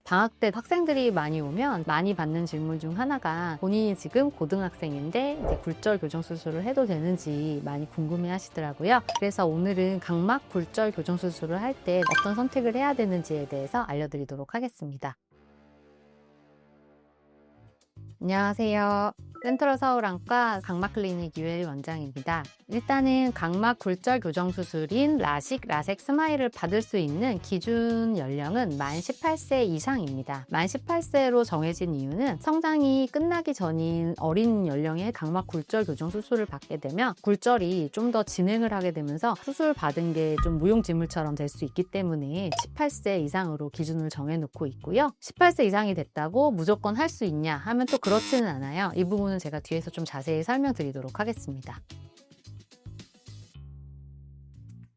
방학 때 학생들이 많이 오면 많이 받는 질문 중 하나가 본인이 지금 고등학생인데 이제 굴절 교정 수술을 해도 되는지 많이 궁금해 하시더라고요. 그래서 오늘은 각막 굴절 교정 수술을 할 때 어떤 선택을 해야 되는지에 대해서 알려드리도록 하겠습니다. 안녕하세요. 센트럴 서울안과 각막클리닉 유혜리 원장입니다. 일단은 각막 굴절 교정 수술인 라식, 라섹 스마일을 받을 수 있는 기준 연령은 만 18세 이상입니다. 만 18세로 정해진 이유는 성장이 끝나기 전인 어린 연령의 각막 굴절 교정 수술을 받게 되면 굴절이 좀 더 진행을 하게 되면서 수술 받은 게 좀 무용지물처럼 될 수 있기 때문에 18세 이상으로 기준을 정해놓고 있고요. 18세 이상이 됐다고 무조건 할 수 있냐 하면 또 그렇지는 않아요. 이 부분은 제가 뒤에서 좀 자세히 설명드리도록 하겠습니다.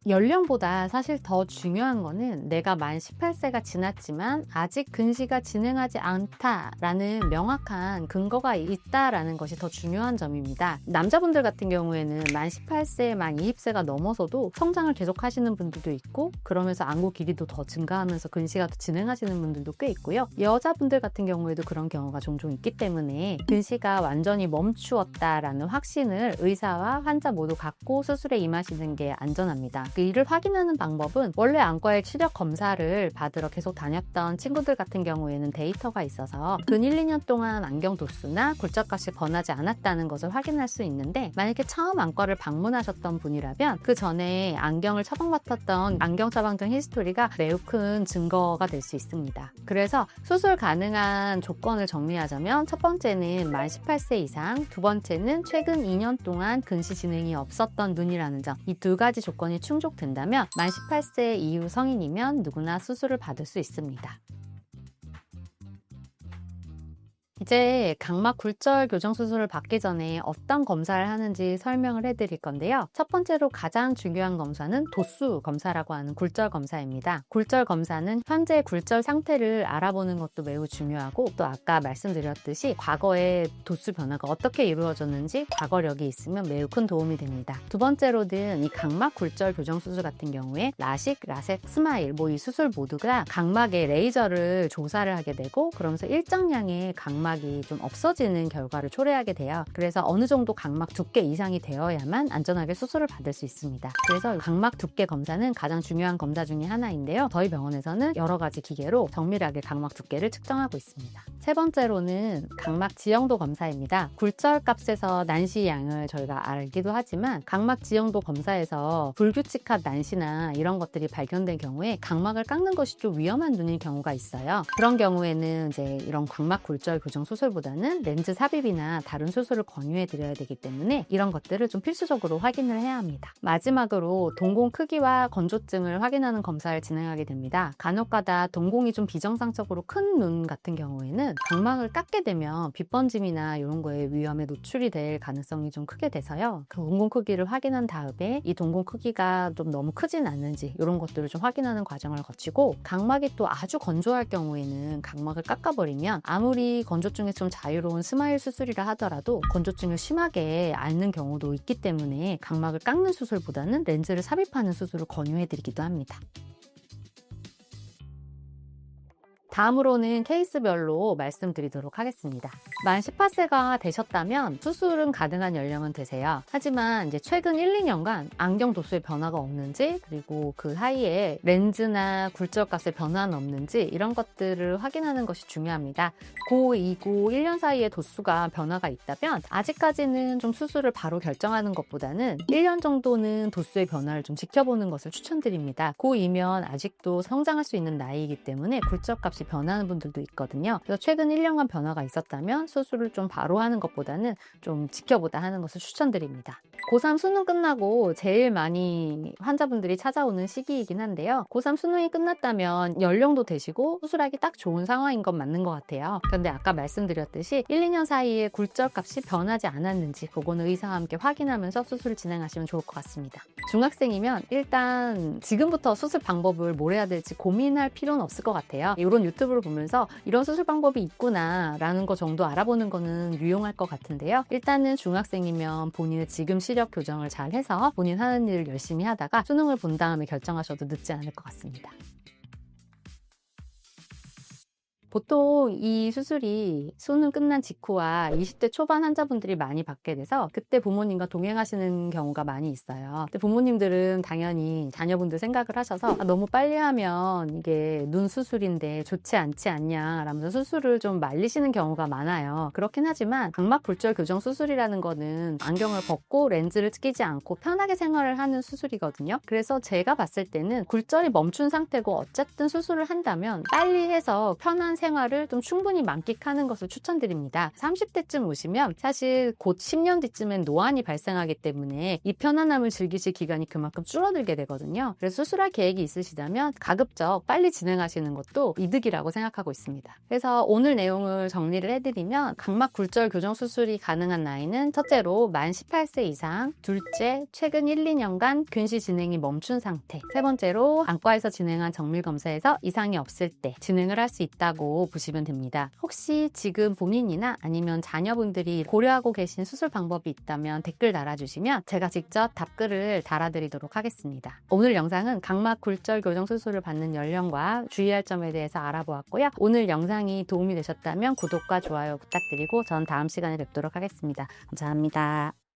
연령보다 사실 더 중요한 거는 내가 만 18세가 지났지만 아직 근시가 진행하지 않다라는 명확한 근거가 있다라는 것이 더 중요한 점입니다. 남자분들 같은 경우에는 만 18세, 만 20세가 넘어서도 성장을 계속 하시는 분들도 있고 그러면서 안구 길이도 더 증가하면서 근시가 더 진행하시는 분들도 꽤 있고요. 여자분들 같은 경우에도 그런 경우가 종종 있기 때문에 근시가 완전히 멈추었다라는 확신을 의사와 환자 모두 갖고 수술에 임하시는 게 안전합니다. 이를 확인하는 방법은 원래 안과에 시력 검사를 받으러 계속 다녔던 친구들 같은 경우에는 데이터가 있어서 근 1, 2년 동안 안경 도수나 굴절값이 변하지 않았다는 것을 확인할 수 있는데 만약에 처음 안과를 방문하셨던 분이라면 그 전에 안경을 처방받았던 안경 처방전 히스토리가 매우 큰 증거가 될 수 있습니다. 그래서 수술 가능한 조건을 정리하자면 첫 번째는 만 18세 이상, 두 번째는 최근 2년 동안 근시 진행이 없었던 눈이라는 점, 이 두 가지 조건이 충족된다면 만 18세 이후 성인이면 누구나 수술을 받을 수 있습니다. 이제 각막 굴절 교정 수술을 받기 전에 어떤 검사를 하는지 설명을 해드릴 건데요. 첫 번째로 가장 중요한 검사는 도수 검사라고 하는 굴절 검사입니다. 굴절 검사는 현재 굴절 상태를 알아보는 것도 매우 중요하고 또 아까 말씀드렸듯이 과거에 도수 변화가 어떻게 이루어졌는지 과거력이 있으면 매우 큰 도움이 됩니다. 두 번째로는 이 각막 굴절 교정 수술 같은 경우에 라식, 라섹, 스마일 이 수술 모두가 각막에 레이저를 조사를 하게 되고 그러면서 일정량의 각막이 좀 없어지는 결과를 초래하게 돼요. 그래서 어느 정도 각막 두께 이상이 되어야만 안전하게 수술을 받을 수 있습니다. 그래서 각막 두께 검사는 가장 중요한 검사 중에 하나인데요. 저희 병원에서는 여러 가지 기계로 정밀하게 각막 두께를 측정하고 있습니다. 세 번째로는 각막 지형도 검사입니다. 굴절 값에서 난시 양을 저희가 알기도 하지만 각막 지형도 검사에서 불규칙한 난시나 이런 것들이 발견된 경우에 각막을 깎는 것이 좀 위험한 눈일 경우가 있어요. 그런 경우에는 이제 이런 각막 굴절 교정 수술보다는 렌즈 삽입이나 다른 수술을 권유해 드려야 되기 때문에 이런 것들을 좀 필수적으로 확인을 해야 합니다. 마지막으로 동공 크기와 건조증을 확인하는 검사를 진행하게 됩니다. 간혹가다 동공이 좀 비정상적으로 큰 눈 같은 경우에는 각막을 깎게 되면 빛번짐이나 이런 거에 위험에 노출이 될 가능성이 좀 크게 돼서요. 그 동공 크기를 확인한 다음에 이 동공 크기가 좀 너무 크진 않는지 이런 것들을 좀 확인하는 과정을 거치고 각막이 또 아주 건조할 경우에는 각막을 깎아버리면 아무리 건조증에 좀 자유로운 스마일 수술이라 하더라도 건조증을 심하게 앓는 경우도 있기 때문에 각막을 깎는 수술보다는 렌즈를 삽입하는 수술을 권유해드리기도 합니다. 다음으로는 케이스별로 말씀드리도록 하겠습니다. 만 18세가 되셨다면 수술은 가능한 연령은 되세요. 하지만 이제 최근 1, 2년간 안경 도수의 변화가 없는지 그리고 그 사이에 렌즈나 굴절값의 변화는 없는지 이런 것들을 확인하는 것이 중요합니다. 고 2, 고 1년 사이에 도수가 변화가 있다면 아직까지는 좀 수술을 바로 결정하는 것보다는 1년 정도는 도수의 변화를 좀 지켜보는 것을 추천드립니다. 고 2면 아직도 성장할 수 있는 나이이기 때문에 굴절값이 변하는 분들도 있거든요. 그래서 최근 1년간 변화가 있었다면 수술을 좀 바로 하는 것보다는 좀 지켜보다 하는 것을 추천드립니다. 고3 수능 끝나고 제일 많이 환자분들이 찾아오는 시기이긴 한데요. 고3 수능이 끝났다면 연령도 되시고 수술하기 딱 좋은 상황인 건 맞는 것 같아요. 그런데 아까 말씀드렸듯이 1, 2년 사이에 굴절값이 변하지 않았는지 그거는 의사와 함께 확인하면서 수술을 진행하시면 좋을 것 같습니다. 중학생이면 일단 지금부터 수술 방법을 뭘 해야 될지 고민할 필요는 없을 것 같아요. 이런 유튜브를 보면서 이런 수술 방법이 있구나 라는 거 정도 알아보는 거는 유용할 것 같은데요. 일단은 중학생이면 본인의 지금 시력 교정을 잘 해서 본인 하는 일을 열심히 하다가 수능을 본 다음에 결정하셔도 늦지 않을 것 같습니다. 보통 이 수술이 수능 끝난 직후와 20대 초반 환자분들이 많이 받게 돼서 그때 부모님과 동행하시는 경우가 많이 있어요. 근데 부모님들은 당연히 자녀분들 생각을 하셔서 너무 빨리 하면 이게 눈 수술인데 좋지 않지 않냐 라면서 수술을 좀 말리시는 경우가 많아요. 그렇긴 하지만 각막 굴절 교정 수술이라는 거는 안경을 벗고 렌즈를 끼지 않고 편하게 생활을 하는 수술이거든요. 그래서 제가 봤을 때는 굴절이 멈춘 상태고 어쨌든 수술을 한다면 빨리 해서 편한 생활을 좀 충분히 만끽하는 것을 추천드립니다. 30대쯤 오시면 사실 곧 10년 뒤쯤엔 노안이 발생하기 때문에 이 편안함을 즐기실 기간이 그만큼 줄어들게 되거든요. 그래서 수술할 계획이 있으시다면 가급적 빨리 진행하시는 것도 이득이라고 생각하고 있습니다. 그래서 오늘 내용을 정리를 해드리면 각막 굴절 교정 수술이 가능한 나이는 첫째로 만 18세 이상, 둘째 최근 1, 2년간 근시 진행이 멈춘 상태, 세 번째로 안과에서 진행한 정밀 검사에서 이상이 없을 때 진행을 할 수 있다고 보시면 됩니다. 혹시 지금 본인이나 아니면 자녀분들이 고려하고 계신 수술 방법이 있다면 댓글 달아주시면 제가 직접 답글을 달아드리도록 하겠습니다. 오늘 영상은 각막 굴절 교정 수술을 받는 연령과 주의할 점에 대해서 알아보았고요. 오늘 영상이 도움이 되셨다면 구독과 좋아요 부탁드리고 전 다음 시간에 뵙도록 하겠습니다. 감사합니다.